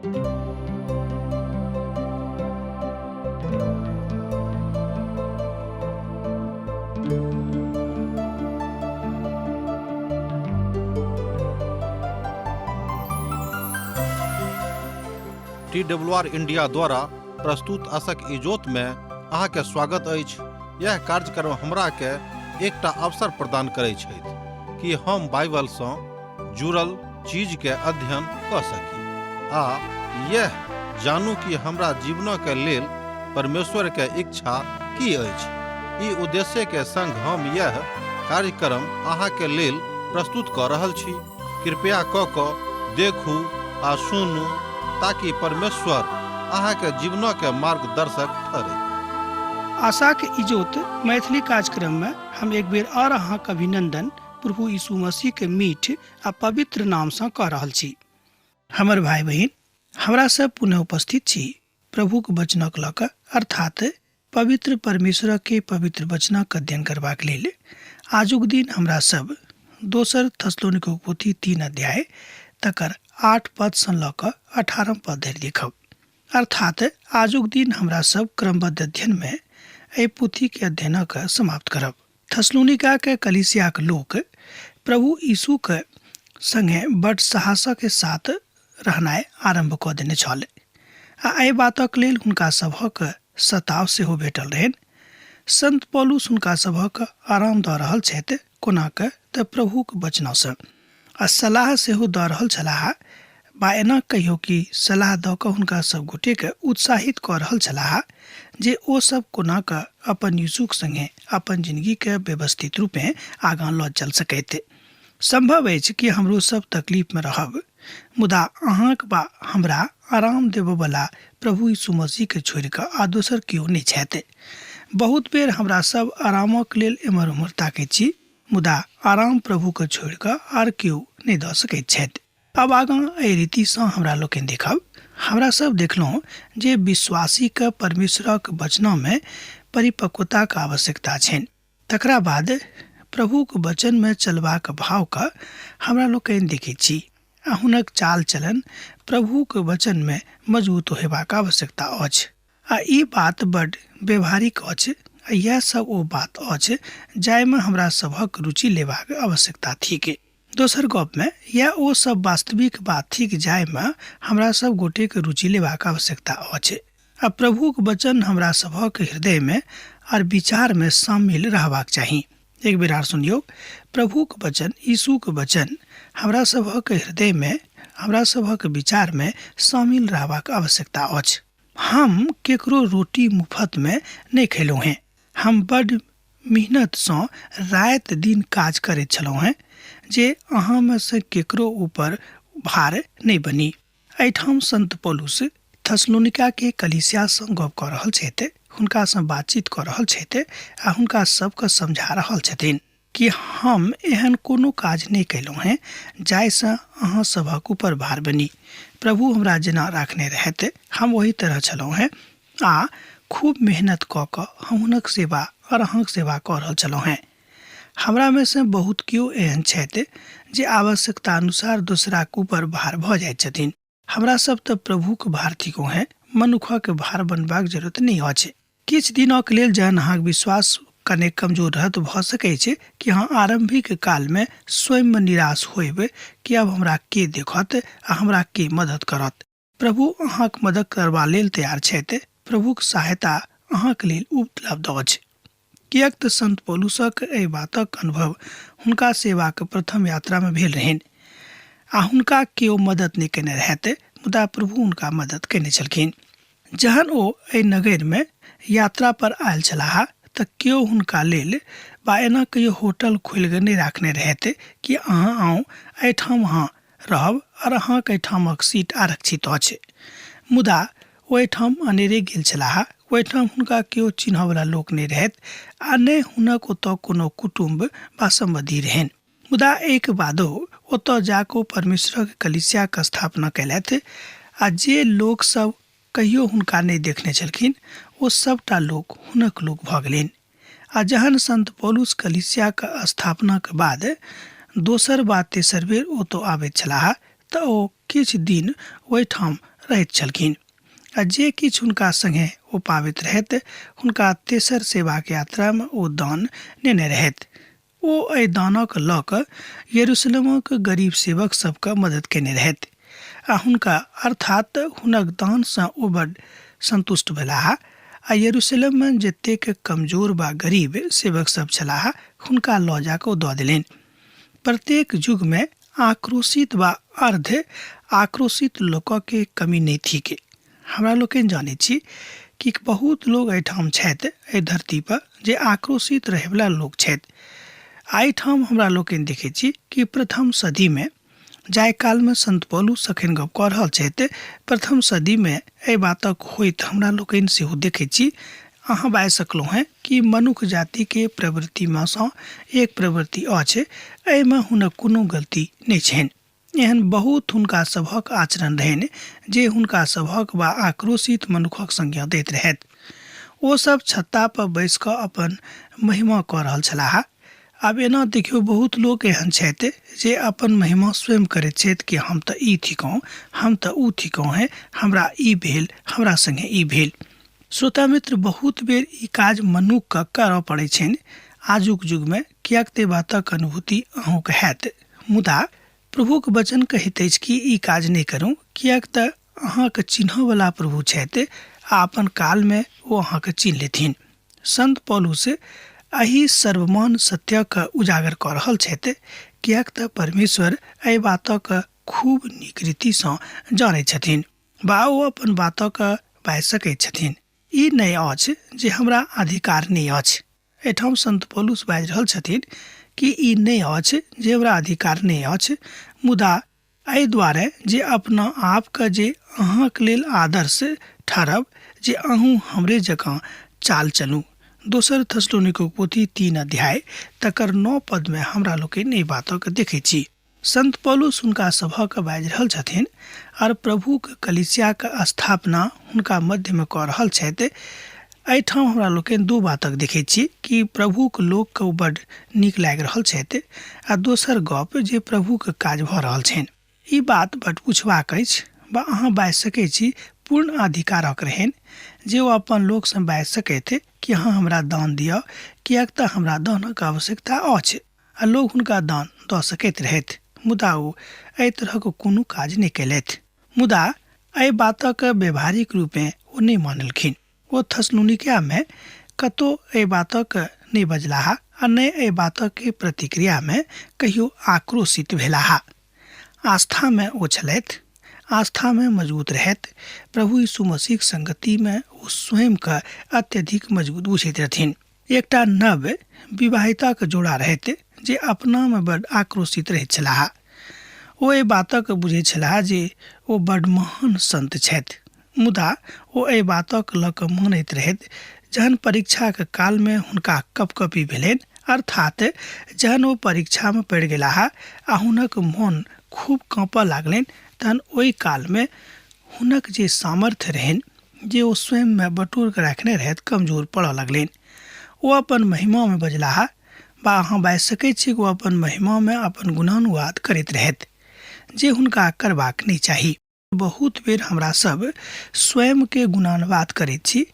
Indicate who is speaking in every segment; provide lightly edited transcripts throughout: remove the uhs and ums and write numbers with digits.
Speaker 1: TWR India द्वारा प्रस्तुत आशक इजोत में अहाँ के स्वागत अछि। यह कार्यक्रम हमरा के एकटा अवसर प्रदान करैत छथि कि हम बाइबल सँ जुड़ल चीज के अध्ययन क सकी आ यह जानू कि हमरा जीवन के लेल परमेश्वर के इच्छा की अछि। ई उद्देश्य के संग हम यह कार्यक्रम अहाँ के लेल प्रस्तुत क रहल छी। कृपया क देखू आ सुनू ताकि परमेश्वर अहाँ के जीवन के मार्गदर्शक ठहरे।
Speaker 2: आशा के इजोत मैथिली कार्यक्रम में हम एक बेर और अहाँ के अभिनंदन प्रभु यीशु मसीह के मीठ आ पवित्र नाम से कह रहल छी। हमर भाई बहन हमरा सब पुनः उपस्थित छी प्रभु के वचनक लऽ कऽ, अर्थात पवित्र परमेश्वर के पवित्र वचनक अध्ययन करबाक लेल। आजुक दिन हमरा सब दोसर थस्सलुनीके पोथी 3 अध्याय तकर 8 पद सँ लऽ कऽ 18 पद धरि देखब। अर्थात आजुक दिन हमरा सब क्रमबद्ध अध्ययन में एहि पोथी के अध्ययन के समाप्त करब। थस्सलुनीका के कलीसिया के लोक प्रभु यीशु के संगे बड़ साहसक के साथ रहनाइ आरंभ कऽ देने छल आ एहि बातक लेल हुनका सभक सताव सेहो भेटल रहनि। संत पौलुस हुनका सभक आराम दऽ रहल छथि, कोना कऽ तऽ प्रभुक वचनसँ आ सलाह सेहो दऽ रहल छलाह। बा एना कहियो कि सलाह दऽ कऽ हुनका सब गोटे के उत्साहित कऽ रहल छलाह जे ओ सब कोना कऽ अपन यीशुक संगे अपन जिंदगी के व्यवस्थित रूपे आगाँ लऽ चल सकैत। संभव अछि कि हमरो सब तकलीफ में रहब, मुदा अहाँक बा हमरा आराम देबयवला प्रभु यीशु मसीह के छोड़ि कऽ आ दोसर केओ नहि छथि। बहुत बेर हमरा सब आरामक लेल एम्हर उम्हर ताकैत छी, मुदा आराम प्रभु के छोड़ि कऽ आर केओ नहि दऽ सकैत छथि। अब आगाँ एहि रीति सँ हमरा लोकनि देखब। हमरा सब देखलहुँ जे विश्वासी के परमेश्वरक वचन में परिपक्वता के आवश्यकता छनि। तकरा बाद प्रभुक वचन में चलबाक भाव के हमरा लोकनि देखैत छी आ हुनक चाल चलन प्रभुक वचन में मजबूत हेबाक आवश्यकता अछि। आ ई बात बड व्यवहारिक अछि। यह सब ओ बात अछि जाहिमे हमरा सभक रुचि लेबाक आवश्यकता थिक। दोसर गप में यह ओ सब वास्तविक बात थिक जाहिमे हमरा सब गोटे के रुचि लेबाक आवश्यकता अछि। आ प्रभुक वचन हमरा सभक हृदय में और विचार में शामिल रहबाक चाही। एक बेर आर सुनियो, प्रभुक वचन, यीशुक वचन हमरा सभक हृदय में, हमरा सभक विचार में शामिल रहबाक आवश्यकता अछि। हम केकरो रोटी मुफ्त में नहीं खेलौं हैं। हम बड़ मेहनत सँ रात दिन काज करैत छलौं हैं जे अहाँ में से केकरो ऊपर भार नहीं बनी। एहिठाम संत पौलुस थस्सलुनीका के कलीसिया सँ गप कऽ रहल छथि, हुनका सँ बातचीत कऽ रहल छथि आ हुनका सबके समझा रहल छथिन कि हम एहन कोनो काज नहीं कैलौं हैं जाहिसँ अहाँ सभक ऊपर भार बनी। प्रभु हमरा जेना राखने रहत हम वही तरह छलौं हैं आ खूब मेहनत कऽ कऽ हम हुनक सेवा और अहाँक सेवा कऽ रहल छलौं हैं। हमरा में से बहुत केओ एहन छथि जे आवश्यकता अनुसार दोसराक ऊपर भार भऽ जाइत छथिन। हमरा सब तऽ प्रभुक भार थिको हैं, मनुखक भार बनबाक जरूरत नहीं अछि। किछु दिनक लेल जहन अहाँक विश्वास कने कमजोर रहत, भऽ सकै छै कि अहाँ आरंभिक काल में स्वयं में निराश होइब कि अब हमरा के देखत आ हमरा के मदद करत। प्रभु अहाँक मदद करबा लेल तैयार छथि। प्रभुक सहायता अहाँक लेल उपलब्ध अछि। किएक तऽ संत पौलुसक एहि बातक अनुभव हुनका सेवाक प्रथम यात्रा में भेल रहनि आ हुनका केओ मदद नहीं केने रहथि, मुदा प्रभु हुनका मदद केने छलखिन। जहन ओ एहि नगर में यात्रा पर आयल छलाह तऽ केओ हुनका लेल बा एना कहियो होटल खोलि कऽ नहीं राखने रहथि कि अहाँ आउ एहिठाम अहाँ रहब और अहाँक एहिठामक सीट आरक्षित अछि। मुदा ओहिठाम अनेरे गेल छलाह। ओहिठाम हुनका केओ चिन्हयवला लोक नहीं रहथि आ नहि हुनक ओतऽ कोनो कुटुम्ब वा सम्बन्धी रहनि। मुदा एक बादो ओतऽ जाकऽ परमेश्वरक कलीसियाक स्थापना कयलथि आ जे लोक सब कहियो हुनका नहीं देखने छलखिन ओ सबटा लोक हुनक लोक भऽ गेलनि। आ जहन संत पौलुस कलीसियाक स्थापना के बाद दोसर वा तेसर बेर ओतऽ आबैत छलाह तऽ ओ किछु दिन ओहिठाम रहैत छलखिन। आ जे किछु हुनका संगे ओ पाबैत रहैत, हुनका तेसर सेवाक यात्रामे ओ दान नेने रहैत। ओ एहि दानक लऽ कऽ यरूशलेमक गरीब सेवक सबके मदद केने रहैत आ हुनका अर्थात हुनक दानसँ ओ बड़ संतुष्ट भेलाह। आ यरूशलेममे जतेक कमजोर वा गरीब सेवक सब छलाह, हुनका लऽ जाकऽ ओ दऽ देलनि। प्रत्येक युगमे आक्रोशित वा अर्ध आक्रोशित लोकके कमी नहीं थिक। हमरा लोकनि जानै छी कि बहुत लोग एहिठाम छथि एहि धरती पर जे आक्रोशित रहैवला लोग छथि। एहिठाम हमरा लोकनि देखै छी कि प्रथम सदीमे जाय कालमे संत पौलुस अखन गप कऽ रहल छथि, प्रथम सदीमे एहि बातक होइत हमरा लोकनि सेहो देखै छी। अहाँ बाजि सकलहुँ हैं कि मनुख जातिके प्रवृत्तिमे सँ एक प्रवृत्ति अछि, एहिमे हुनक कोनो गलती नहि छनि। एहन बहुत हुनका सभक आचरण रहनि जे हुनका सभक वा आक्रोशित मनुखक संज्ञा दैत रहथि। ओ सब छत्ता पर बैस कऽ अपन महिमा कऽ रहल छलाह। आब एना देखियौ, बहुत लोग एहन छथि जे अपन महिमा स्वयं करैत छथि कि हम तऽ ई थिकहुँ, हम तऽ ऊ थिकहुँ हैं, हमरा ई भेल, हमरा संगे ई भेल। श्रोता मित्र, बहुत बेर ई काज मनुक्खके करऽ पड़ै छनि आजुक युगमे, कियाक ते बातक अनुभूति अहूँके हैत। मुदा प्रभुक वचन कहैत अछि कि ई काज नहि करू, कियाक तऽ अहाँके चिन्हयवला प्रभु छथि आ अपन कालमे ओ अहाँके चिन्ह लेथिन। संत पौलुस एहि सर्वमान सत्यक उजागर कऽ रहल छथि, कियाक तऽ परमेश्वर एहि बातक खूब नीक रीतिसँ जानैत छथिन वा ओ अपन बातक बाजि सकैत छथिन। ई नहि अछि जे हमरा अधिकार नहि अछि। एहिठाम संत पौलुस बाजि रहल छथिन कि ई नहि अछि जे हमरा अधिकार नहि अछि, मुदा एहि दुआरे जे अपना आपके जे अहाँके लेल आदर्श ठहरब, जे अहूँ हमरे जकाँ चाल चलू। दोसर थेसलोनिकक पोथी 3 अध्याय तकर 9 पदमे हमरा लोकनि एहि बातक देखै छी। संत पौलुस हुनका सभक बाजि रहल छथिन और प्रभुक कलीसियाक स्थापना हुनका मध्यमे कऽ रहल छथि। एहिठाम हमरा लोकनि दू बातक देखै छी कि प्रभुक लोकके बड्ड नीक लागि रहल छथि आ दोसर गप जे प्रभुक काज भऽ रहल छनि। ई बात बड्ड पुछबाक अछि वा अहाँ बाजि सकैत छी पूर्ण अधिकारक रहनि जे ओ अपन लोकसँ बाजि सकैत कि अहाँ हमरा दान दिअ, कियाक तऽ हमरा दानक आवश्यकता अछि, आ लोग हुनका दान दऽ सकैत रहथि। मुदा ओ एहि तरहक कोनो काज नहि केलथि। मुदा एहि बातक व्यवहारिक रूपे ओ नहि मानलखिन। ओ थेसलोनिकमे कतहु एहि बातक नहि बजलाह आ नहि एहि बातक प्रतिक्रियामे कहियो आक्रोशित भेलाह। आस्थामे ओ छलथि, आस्थामे मजबूत रहथि। प्रभु यीशु मसीहक संगतिमे ओ स्वयंके अत्यधिक मजबूत बुझैत रहथिन। एकटा नव विवाहिताक जोड़ा रहथि जे अपनामे बड्ड आक्रोशित रहैत छलाह। ओ एहि बातक बुझैत छलाह जे ओ बड्ड महान संत छथि, मुदा ओ एहि बातक लऽ कऽ मानैत रहथि। जहन परीक्षाक कालमे हुनका कपकपी भेलनि, अर्थात जहन ओ परीक्षामे पड़ि गेलाह आ हुनक मोन खूब काँपऽ लागलनि, तहन ओहि कालमे हुनक जे सामर्थ्य रहनि जे ओ स्वयंमे बटोर कऽ राखने रहथि, कमजोर पड़ऽ लगलनि। ओ अपन महिमामे बजलाह वा अहाँ बाजि सकैत छी कि ओ अपन महिमामे अपन गुणानुवाद करैत रहथि जे हुनका करबाक नहि चाही। बहुत बेर हमरा सब स्वयंके गुणानुवाद करैत छी।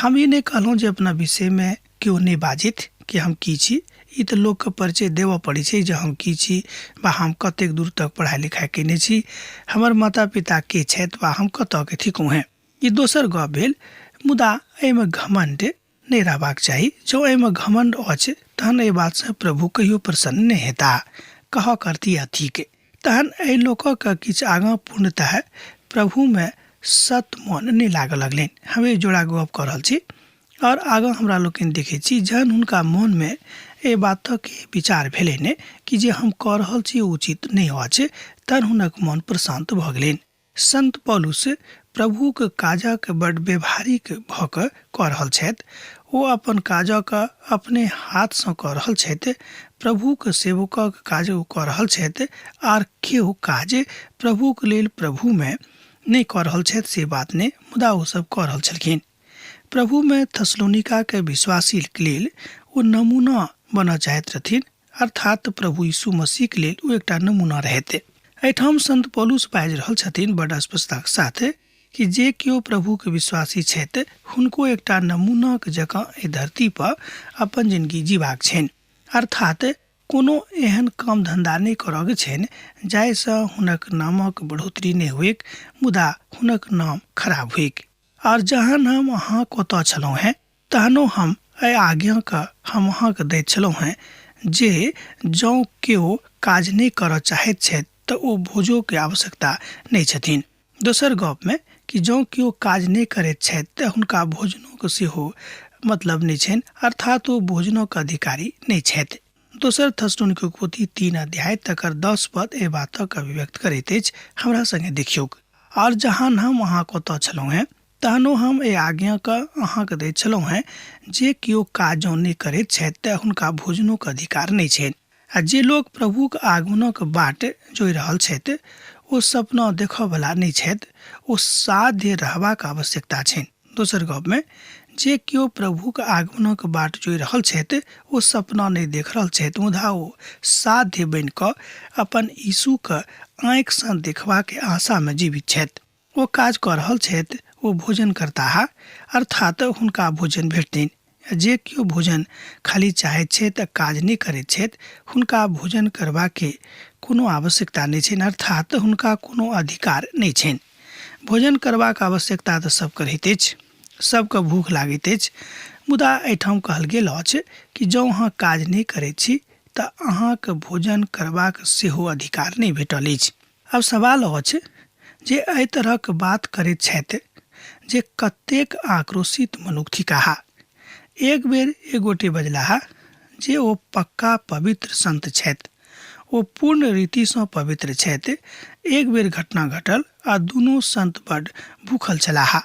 Speaker 2: हम ई नहि कहलहुँ जे अपना विषयमे केओ नहि बाजैत कि हम की छी। ई तऽ लोकके परिचय देबऽ पड़ै छै जे हम की छी वा हम कतेक दूर तक पढ़ाइ लिखाइ केने छी, हमर माता पिता के छथि वा हम कतऽके थिकहुँ हैं। ई दोसर गप भेल। मुदा एहिमे घमण्ड नहि रहबाक चाही। जँ एहिमे घमण्ड अछि तहन एहि बातसँ प्रभु कहियो प्रसन्न नहि हेताह। कहऽ करती अथीके तहन एहि लोकक किछु आगाँ पूर्णतः प्रभुमे सत मन नहि लागऽ लगलनि। हम एहि जोड़ा गप कऽ रहल छी और आगाँ हमरा लोकनि देखै छी जहन हुनका मोनमे एहि बातक विचार भेलनि कि जे हम कऽ रहल छी उचित नहि अछि, तहन हुनक मन प्रशांत भऽ गेलनि। संत पौलुस प्रभुक काजक बड्ड व्यवहारिक भऽ कऽ रहल छथि। ओ अपन काजक अपने हाथसँ कऽ रहल छथि। प्रभुक सेवकक काज ओ कऽ रहल छथि आर केओ काज प्रभुक लेल प्रभुमे नहि कऽ रहल छथि से बात नहि, मुदा ओ सब कऽ रहल छलखिन। प्रभुमे थेसलोनिकाके विश्वासीके लेल ओ नमूना बनऽ चाहैत रहथिन, अर्थात प्रभु यीशु मसीहके लेल ओ एकटा नमूना रहथि। एहिठाम संत पौलुस बाजि रहल छथिन बड़ स्पष्टताक साथ कि जे केओ प्रभु के विश्वासी छथि हुनको एकटा नमूनाक जकाँ एहि धरती पर अपन जिंदगी जीबाक छनि, अर्थात कोनो एहन काम धंधा नहि करऽ छनि जाहिसँ हुनक नामक बढ़ोतरी नहि हुएक, मुदा हुनक नाम खराब हुएक। और जहन हम अहाँक ओतऽ छलहुँ हैं तहनो हम एहि आज्ञाके हम अहाँके दैत छलहुँ हैं जे जँ केओ काज नहि करऽ चाहैत छथि तऽ ओ भोजोके आवश्यकता नहि छथिन। दोसर गपमे कि जँ केओ काज नहि करैत छथि तऽ हुनका भोजनोके सेहो मतलब नहि छनि, अर्थात ओ भोजनोके अधिकारी नहि छथि। दोसर थस्सलुनीके पोथी 3 अध्याय तकर 10 पद एहि बातक अभिव्यक्त करैत अछि, हमरा संगे देखियौक। और जहन हम अहाँके ओतऽ छलहुँ हैं तहनो हम एहि आज्ञाके अहाँके दैत छलहुँ हैं जे केओ काज जँ नहि करैत छथि तऽ हुनका भोजनोके अधिकार नहि छनि। आ जे लोग प्रभुक आगमनक बाट जोइ रहल छथि ओ सपना देखऽवला नहि छथि, ओ साध्य रहबाक आवश्यकता छनि। दोसर गपमे जे केओ प्रभुक आगमनक बाट जोइ रहल छथि ओ सपना नहि देख रहल छथि, मुदा ओ साध्य बनि कऽ अपन यीशुके आँखिसँ देखबाक आशामे जीवित छथि। ओ काज कऽ रहल छथि, ओ भोजन करताह, अर्थात हुनका भोजन भेटतनि। जे केओ भोजन खाली चाहैत छथि आ काज नहि करैत छथि हुनका भोजन करबाके कोनो आवश्यकता नहि छनि, अर्थात हुनका कोनो अधिकार नहि छनि। भोजन करबाक आवश्यकता तऽ सबके रहैत अछि, सबके भूख लागैत अछि, मुदा एहिठाम कहल गेल अछि कि जँ अहाँ काज नहि करैत छी तऽ अहाँके भोजन करबाक सेहो अधिकार नहि भेटल अछि। आब सवाल अछि जे एहि तरहक बात करैत छथि जे कतेक आक्रोशित मनुख थिकाह। एक बेर एक गोटे बजलाह जे ओ पक्का पवित्र संत छथि, ओ पूर्ण रीतिसँ पवित्र छथि। एक बेर घटना घटल आ दुनू संत बड्ड भूखल छलाह,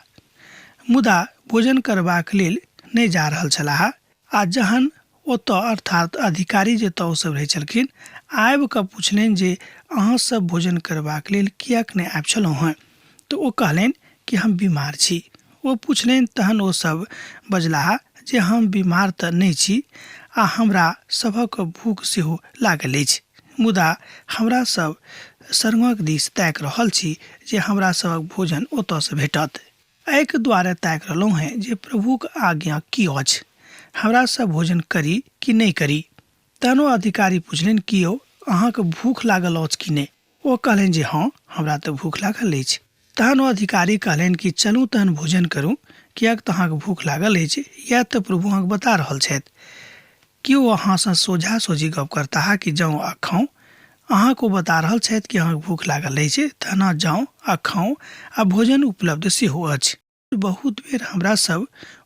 Speaker 2: मुदा भोजन करबाक लेल नहि जा रहल छलाह। आ जहन ओतऽ अर्थात अधिकारी जतऽ ओसभ रहै छलखिन आबि कऽ पुछलनि जे अहाँ सब भोजन करबाक लेल किएक नहि आबि छलहुँ हैं, तऽ ओ कहलनि कि हम बीमार छी। ओ पुछलनि तहन ओ सब बजलाह जे हम बीमार तऽ नहि छी आ हमरा सभक भूख सेहो लागल अछि, मुदा हमरा सब स्वर्गक दिस ताकि रहल छी जे हमरा सभक भोजन ओतऽसँ भेटत। एहिके दुआरे ताकि रहलहुँ हैं जे प्रभुक आज्ञा की अछि, हमरा सब भोजन करी कि नहि करी। तहनो अधिकारी पुछलनि कि यौ अहाँके भूख लागल अछि कि नहि। ओ कहलनि जे हाँ, हमरा तऽ भूख लागल अछि। तहन ओ अधिकारी कहलनि कि चलू तहन भोजन करू, किएक तऽ अहाँके भूख लागल अछि, या तऽ प्रभु अहाँके बता रहल छथि। कि ओ अहाँसँ सोझा सोझी गप करताह कि जाउ आ खाउ। अहाँके ओ बता रहल छथि कि अहाँके भूख लागल अछि, तहन जाउ आ खाउ आ भोजन उपलब्ध सेहो अछि। बहुत बेर हमरा सब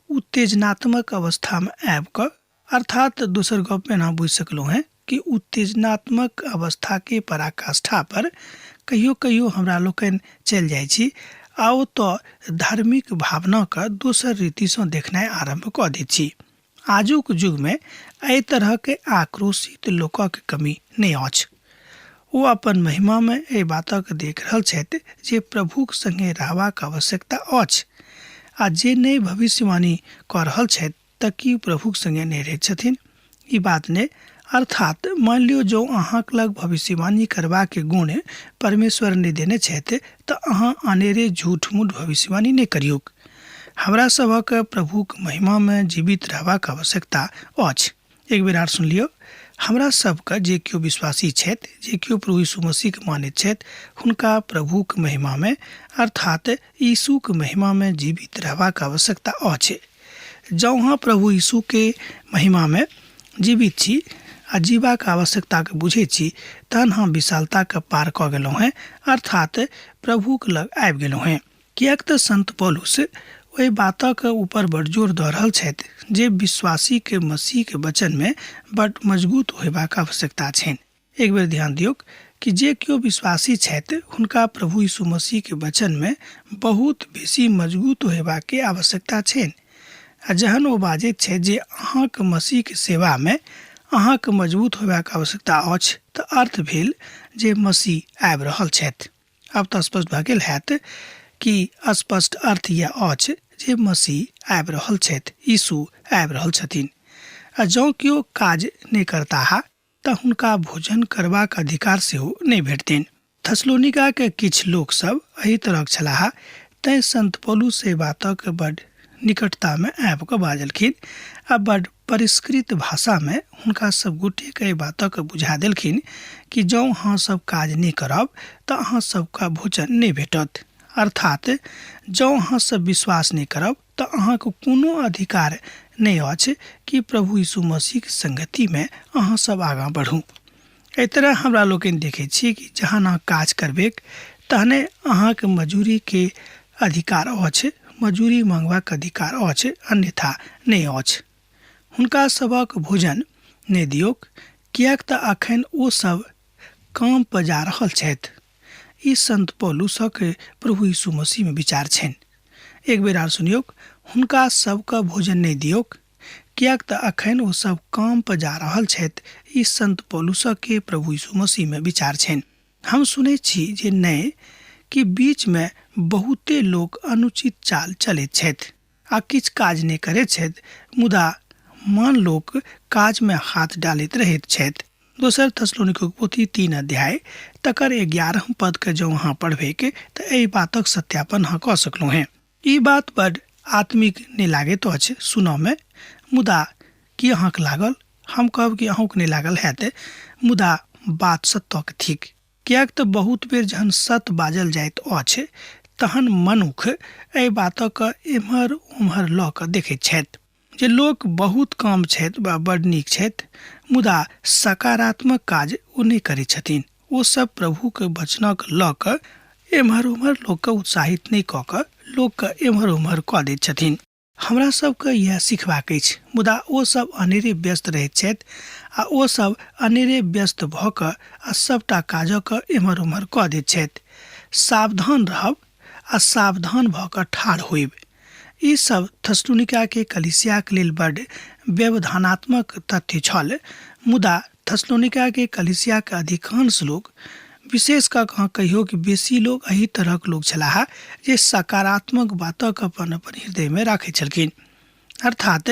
Speaker 2: उत्तेजनात्मक अवस्थामे आबि कऽ, अर्थात दोसर गपमे अहाँ बुझि सकलहुँ हैं कि उत्तेजनात्मक अवस्थाके पराकाष्ठा पर कहियो कहियो हमरा लोकनि चलि जाइ छी आ ओतऽ धार्मिक भावनाके दोसर रीतिसँ देखनाइ आरम्भ कऽ दैत छी। आजुक युगमे एहि तरहके आक्रोशित लोकक कमी नहि अछि। ओ अपन महिमामे एहि बातक देख रहल छथि जे प्रभुक संगे रहबाक आवश्यकता अछि, आ जे नहि भविष्यवाणी कऽ रहल छथि तऽ कि प्रभुक संगे नहि रहैत छथिन। ई बात नहि, अर्थात मान लियौ जो अहाँक लग भविष्यवाणी करबाके गुण परमेश्वर नहि देने छथि तऽ अहाँ अनेरे झूठ मूठ भविष्यवाणी नहि करियौक। हमरा सभक प्रभुक महिमामे जीवित रहबाक आवश्यकता अछि। एक बेर आर सुन लियौ, हमरा सबके जे केओ विश्वासी छथि, जे केओ प्रभु यीशु मसीहके मानैत छथि, हुनका प्रभुक महिमामे अर्थात यीशुके महिमामे जीवित रहबाक आवश्यकता अछि। जँ अहाँ प्रभु यीशुके महिमामे जीवित छी आ जीबाक आवश्यकताके बुझैत छी तहन हम विशालताके पार कऽ गेलहुँ हैं, अर्थात प्रभुक लग आबि गेलहुँ हैं। किएक तऽ संत पौलुस ओहि बातक ऊपर बड़ जोर दऽ रहल छथि जे विश्वासीके मसीहके वचनमे बड्ड मजबूत होयबाक आवश्यकता छनि। एक बेर ध्यान दियौक कि जे केओ विश्वासी छथि हुनका प्रभु यीशु मसीहके वचनमे बहुत बेसी मजबूत होयबाके आवश्यकता छनि। आ जहन ओ बाजैत छथि जे अहाँके मसीहके सेवामे अहाँके मजबूत होयबाक आवश्यकता अछि तऽ अर्थ भेल जे मसीह आबि रहल छथि। आब तऽ स्पष्ट भऽ गेल हैत कि स्पष्ट अर्थ यह अछि जे मसीह आबि रहल छथि, यीशु आबि रहल छथिन। आ जँ केओ काज नहि करताह तऽ हुनका भोजन करबाक अधिकार सेहो नहि भेटतनि। थसलोनिका के किछ लोग सब एही तरह छलाह, तैं संत पौलुस से बातक बड़ निकटता में आबि कऽ बाजलखिन आ बड़ परिष्कृत भाषा में हुनका सब गोटे के बातक बुझा देलखिन कि जँ अहाँ सब काज नहीं करब तऽ अहाँ सबका भोजन नहीं भेटत। अर्थात जँ अहाँ सब विश्वास नहीं करब तऽ अहाँके कोनो अधिकार नहीं अछि कि प्रभु यीशु मसीह के संगति में अहाँ सब आगाँ बढ़ू। एहि तरह हमरा लोकनि देखै छी कि जहाँ अहाँ काज करबेक तहने अहाँके मजूरी के अधिकार अछि, मजूरी मांगबाक अधिकार अछि, अन्यथा नहीं अछि। हुनका सबक भोजन नहीं दियौक, किएक तऽ अखन ओ सब काम पर जा रहल छथि। ई संत पौलुसक प्रभु यीशु मसीह में विचार छनि। एक बेर आर सुनियौक, हुनका सबका भोजन नहीं दियौक, किएक तऽ अखन ओ सब काम पर जा रहल छथि। ई संत पौलुसक के प्रभु यीशु मसीह में विचार छनि। हम सुनै छी जे नहि कि बीच में बहुते लोग अनुचित चाल चलैत छथि आ किछ काज नहीं करैत छथि, मुदा मान लोक काज में हाथ डालैत रहैत छथि। दोसर थस्सलुनीके पोथी 3 अध्याय तकर 11 पद के जो अहाँ पढ़बे के तो एहि बातक सत्यापन अहाँ कऽ सकलहुँ हैं। ई बात बड़ आत्मिक नहीं लागे तो अच्छे सुनो में, मुदा की अहाँके लागल? हम कहब कि अहूँके नहीं लागल हैत, मुदा बात सत्यक थिक। किएक तऽ बहुत बेर जहन सत्य बाजल जाइत अछि तहन मनुख एहि बातक एम्हर उम्हर लऽ कऽ देखैत छथि जे लोक बहुत काम छथि वा बड़ नीक छथि, मुदा सकारात्मक काज ओ नहीं करैत छथिन। ओ सब प्रभु के वचनक लऽ कऽ एम्हर उम्हर लोक के उत्साहित नहीं कऽ कऽ लोक के एम्हर उम्हर कऽ दैत छथिन। हमरा सबके यह सिखबाक अछि, मुदा ओ सब अनेरे व्यस्त रहैत छथि आ ओ सब अनेरे व्यस्त भऽ कऽ आ सबटा काजक एम्हर उम्हर कऽ दैत छथि। सावधान रहब आ सावधान भऽ कऽ ठाढ़ होइब। ई सब थस्सलुनीका के कलीसिया के लेल बड़ व्यवधानात्मक तथ्य छल, मुदा थस्सलुनीका के कलीसिया के अधिकांश लोग, विशेष कऽ कऽ कहियो कि बेसी लोग एही तरहक लोग छलाह जे सकारात्मक बातक अपन अपन हृदय में राखै छलखिन। अर्थात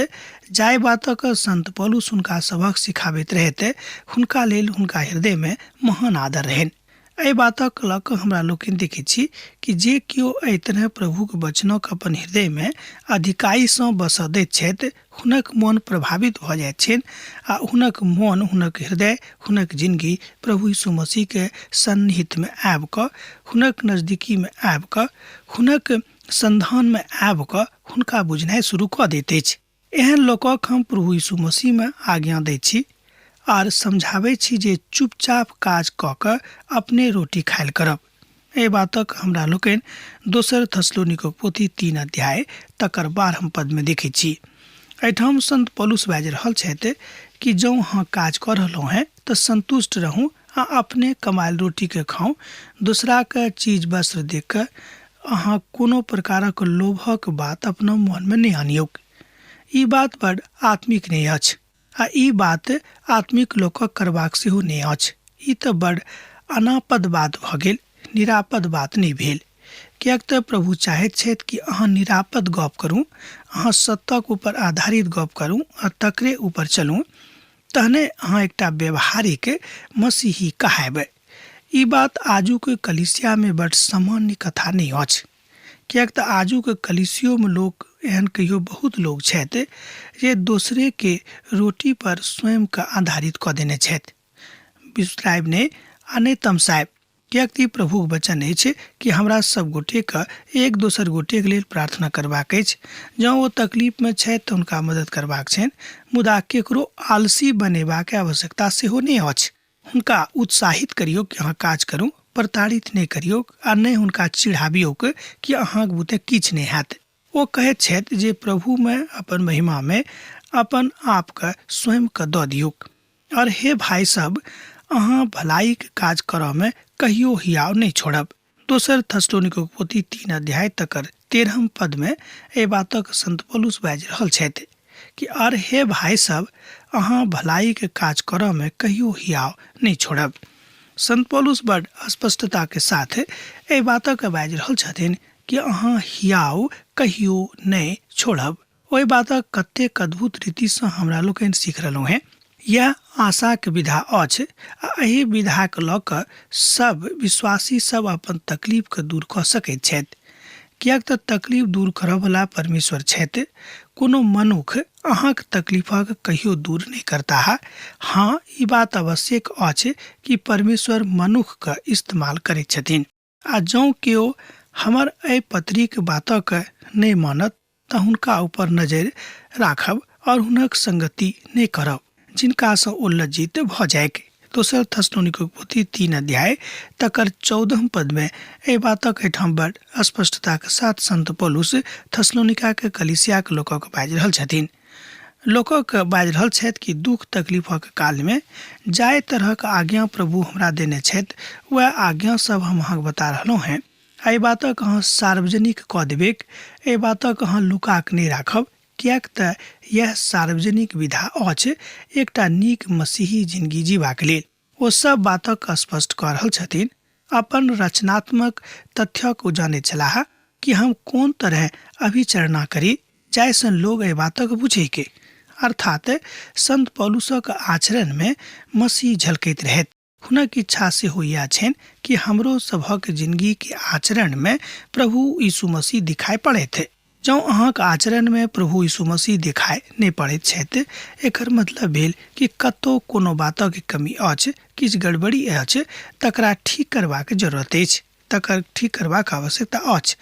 Speaker 2: जाय बातक संत पौलुस हुनका सबक सिखाबैत रहते, हुनका लेल हुनका हृदय में महान आदर रहनि। एहि बातक लऽ कऽ हमरा लोकनि देखै छी कि जे केओ एहि तरह प्रभुक वचनक अपन हृदय में अधिकाईसँ बसऽ दैत छथि, हुनक मन प्रभावित भऽ जाइत छनि आ हुनक मन, हुनक हृदय, हुनक जिंदगी प्रभु यीशु मसीह के सन्निहित में आबि कऽ, हुनक नजदीकी में आबि कऽ, हुनक संधान में आबि कऽ हुनका बुझनाइ शुरू कऽ दैत अछि। एहन लोकक हम प्रभु यीशु मसीह में आज्ञा दै छी आर समझाबै छी जे चुपचाप काज कऽ कऽ अपने रोटी खायल करब। एहि बातक हमरा लोकनि दोसर थस्सलुनीके पोथी 3 अध्याय तकर 12 पद में देखै छी। एहिठाम संत पौलुस बाजि रहल छथि कि जँ अहाँ काज कऽ रहलहुँ हैं तऽ संतुष्ट रहू आ अपने कमायल रोटी के खाउ। दूसरा के चीज वस्त्र देख कऽ अहाँ कोनो प्रकारक लोभक बात अपना मन में नहीं आनियौक। ई बात बड़ आत्मिक नहीं अछि आ ई बात आत्मिक लोकक करबाक सेहो नहीं अछि। ई तऽ बड़ अनापद बात भऽ गेल, निरापद बात नहीं भेल। किएक तऽ प्रभु चाहैत छथि कि अहाँ निरापद गप करूँ, अहाँ सत्यक ऊपर आधारित गप करूँ आ तकरे ऊपर चलूँ, तहने अहाँ एकटा व्यवहारिक मसीही कहायब। ई बात आजुक कलीसिया में बड़ सामान्य कथा नहीं अछि। किएक तऽ आजुक कलीसियो में लोग एहन कहियो बहुत लोग छथि जे दोसरे के रोटी पर स्वयं का आधारित कऽ देने छथि। बिसरायब नहि आ नहि तमसायब, किएक कि प्रभुक वचन अछि कि हमरा सब गोटे के एक दोसर गोटे के लेल प्रार्थना करबाक अछि। जँ ओ तकलीफ में छथि तऽ हुनका मदद करबाक छनि, मुदा केकरो आलसी बनेबाक आवश्यकता सेहो नहीं अछि। हुनका उत्साहित करियौ कि अहाँ काज करू, प्रताड़ित नहीं करियौ आ नहि हुनका चिढ़ाबियौ कि अहाँक बुते किछु नहीं हैत। ओ कहैत छथि जे प्रभु में अपन महिमा में अपन आप के स्वयं के दऽ दियौक। और हे भाई सब, अहाँ भलाई के काज करऽ में कहियो हियाव नहीं छोड़ब। दोसर थस्सलुनीके पोथी 3 अध्याय तकर 13 पद में एहि बातक संत पौलुस बाजि रहल छथि कि और हे भाई सब, अहाँ भलाई के काज करऽ में कहियो हियाव नहीं छोड़ब। संत पौलुस बड़ स्पष्टता के साथ एहि बातक बाजि रहल छथिन कि अहाँ हियाव कहियो नहीं छोड़ब। ओहि बातक कतेक अद्भुत रीति से हमरा लोकनि सीख रहलहुँ हैं। यह आशाक विधा अछि आ एहि विधाक लऽ कऽ सब विश्वासी सब अपन तकलीफ के दूर कऽ सकैत छथि, किएक तऽ तकलीफ दूर करऽ वाला परमेश्वर छथि। कोनो मनुख अहाँक तकलीफक कहियो दूर नहीं करता है। हाँ, ई बात आवश्यक अछि कि परमेश्वर मनुख का इस्तेमाल करैत छथिन। आ जौं केओ हमर एहि पत्रीक बातक नहीं मानत तऽ हुनका ऊपर नजर राखब और हुनक संगति नहीं करब, जिनका सँ ओ लज्जित भऽ जायक। दोसर थस्सलुनीके पोथी 3 अध्याय तकर 14 पद में एहि बातक एहिठाम बड़ स्पष्टता के साथ संत पौलुस थस्सलुनिका के कलीसिया के लोकक बाजि रहल छथिन। लोकक बाजि रहल छथि कि दुख तकलीफक काल में जाय तरहक आज्ञा प्रभु हमरा देने छथि, वह आज्ञा सब हम अहाँके बता रहलहुँ हैं। एहि बातक अहाँ सार्वजनिक कऽ देबेक, एहि बातक अहाँ लुकाक नहीं राखब, किएक तऽ यह सार्वजनिक विधा अछि एकटा नीक मसीही जिंदगी जीबाक लेल। ओ सब बातक स्पष्ट कऽ रहल छथिन। अपन रचनात्मक तथ्यक ओ जानै छलाह कि हम कोन तरह अभिचरणा करी जाहिसँ लोग एहि बातक बुझे के, अर्थात संत पौलुसक आचरण में मसीह झलकैत रहैत। हुनक इच्छा से होइया छनि कि हमरो सभक जिंदगी के आचरण में प्रभु यीशु मसीह दिखाई पड़ैत। जौं अहाँक आचरण में प्रभु यीशु मसीह दिखाई नहीं पड़ैत छथि, एकर मतलब भेल कि कतौ कोनो बातक कमी अछि, किछ गड़बड़ी अछि, तकरा ठीक करबाक जरूरत अछि, तकर ठीक करबाक आवश्यकता अछि।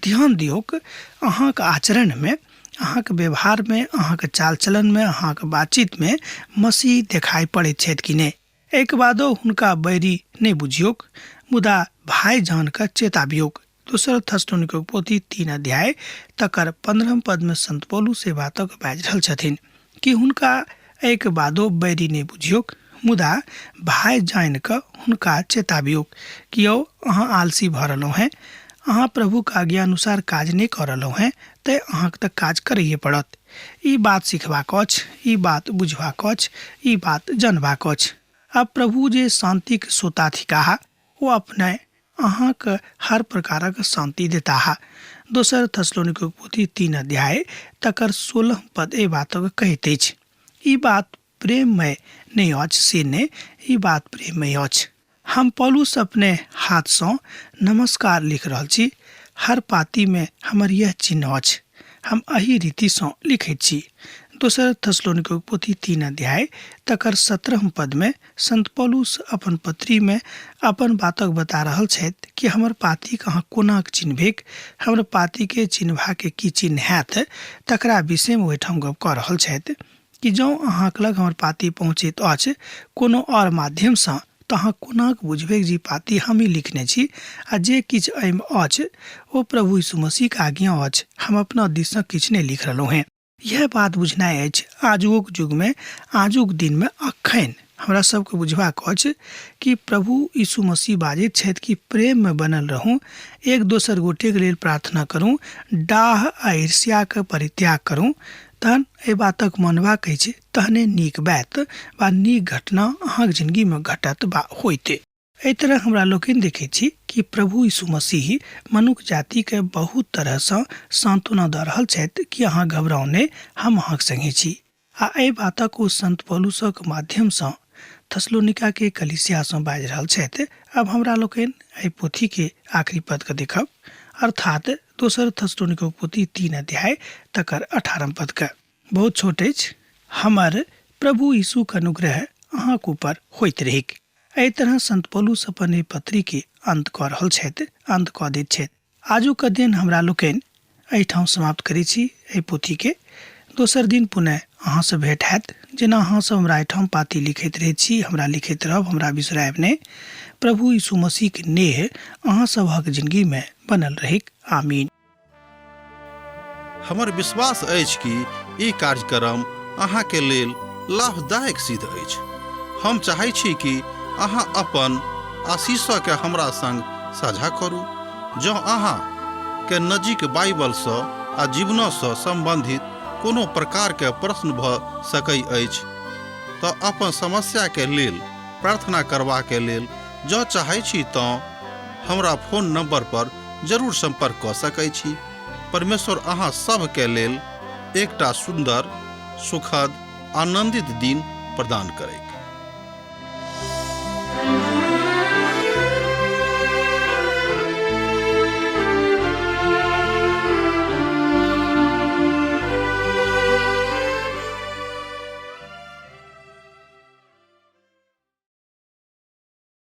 Speaker 2: ध्यान दियौक, अहाँक आचरण में, अहाँक व्यवहार में, अहाँक चाल चलन में, अहाँक बातचीत में मसीह दिखाई पड़ैत छथि कि नहीं। एक बादो हुनका बैरी नहीं बुझियोक, मुदा भाई जान कऽ चेताबियोक। दोसर थस्सलुनीके पोथी 3 अध्याय तकर 15 पद में संत पौलुस से बातक बाजि रहल छथिन कि हुनका एक बादो बैरी नहीं बुझियोक, मुदा भाई जान कऽ हुनका चेताबियोक कि यौ अहाँ आलसी भऽ रहलहुँ हैं, अहाँ प्रभु के आज्ञा अनुसार काज नहीं कऽ रहलहुँ हैं, तऽ अहाँके तऽ काज करैए पड़त। ई बात सिखबाक अछि, ई बात बुझबाक अछि, ई बात जानबाक अछि। अब प्रभु जे शांतिक सोता थिकाहा, वो अपने अहाँक हर प्रकारक शांति देता है। दोसर थस्सलुनीके पोथी 3 अध्याय तकर 16 पद ए बातक कहैत अछि। ई बात प्रेममय नहीं अछि से ने, ई बात प्रेममय अछि। हम पौलुस अपने हाथ सँ नमस्कार लिख रहल छी। हर पाती में हमर यह चिन्ह अछि, हम एही रीति सँ लिखैत छी। दोसर थस्सलुनीके पोथी 3 अध्याय तकर 17 पद में संत पौलुस अपन पत्री में अपन बातक बता रहल छथि कि हमर पाती अहाँ कोनाक चिन्हबेक, हमर पाती के चिन्हबा के की चिन्ह हैत, तकरा विषय में ओहिठाम गप कऽ रहल छथि कि जौं अहाँक लग हमर पाती पहुँचैत अछि कोनो और माध्यम सँ, तऽ अहाँ कोनाक बुझबेक जे पाती हम ही लिखने छी, आ जे किछ एहिमे अछि ओ प्रभु यीशु मसीह के आज्ञा अछि, हम अपना दिस सँ किछ नहीं लिख रहलहुँ हैं। यह बात बुझनाइ अछि आजुक युग में, आजुक दिन में अखन हमरा सबके बुझबाक अछि कि प्रभु यीशु मसीह बाजैत छथि कि प्रेम में बनल रहूं, एक दोसर गोटे के लेल प्रार्थना करूं, डाह आ ईर्ष्या के परित्याग करूं, तहन एहि बातक मानबाक अछि, तहने नीक बात वा नीक घटना अहाँक जिंदगी में घटत बा होइते। एहि तरह हमरा लोकनि देखैत छी कि प्रभु यीशु मसीह मनुष्य जाति के बहुत तरह सँ सांत्वना दऽ रहल छथि कि अहाँ घबराउ नहि, हम अहाँक संगे छी। आ एहि बातक ओ संत पौलुसक माध्यम सँ थस्सलुनिका के कलीसिया सँ बाजि रहल छथि। अब हमरा लोकनि एहि पोथी के आखिरी पद के देखब, अर्थात दोसर थस्सलुनिका पोथी 3 अध्याय तकर 18 पद के। बहुत छोट अछि। हमर प्रभु यीशु के अनुग्रह अहाँक ऊपर होइत रहेक। एहि तरह संत पौलुस अपन एहि पत्री के अंत कऽ रहल छथि, अंत कऽ दैत छथि। आजुक दिन हमरा लोकनि एहिठाम समाप्त करै छी एहि पोथी के। दोसर दिन पुनः अहाँ से भेंट हैत। जेना अहाँ सब हमरा एहिठाम पाती लिखैत रहै छी, हमरा लिखैत रहब, हमरा बिसरायब नहि। प्रभु यीशु मसीह के नेह अहाँ सभक जिंदगी में बनल रहेक। आमीन।
Speaker 1: हमर विश्वास अछि कि ई कार्यक्रम अहाँ के लेल लाभदायक सिद्ध अछि। हम चाहै छी कि अहाँ अपन आशीषों के हमरा संग साझा करू। जँ अहाँ के नजीक बाइबल सँ आ जीवनों सँ संबंधित कोनो प्रकार के प्रश्न भऽ सकै अछि, तऽ अपन समस्या के लेल प्रार्थना करबा के लेल जँ चाहै छी तऽ हमरा फोन नंबर पर जरूर संपर्क कऽ सकै छी। परमेश्वर अहाँ सब के लेल एकटा सुंदर, सुखद, आनंदित दिन प्रदान करैत।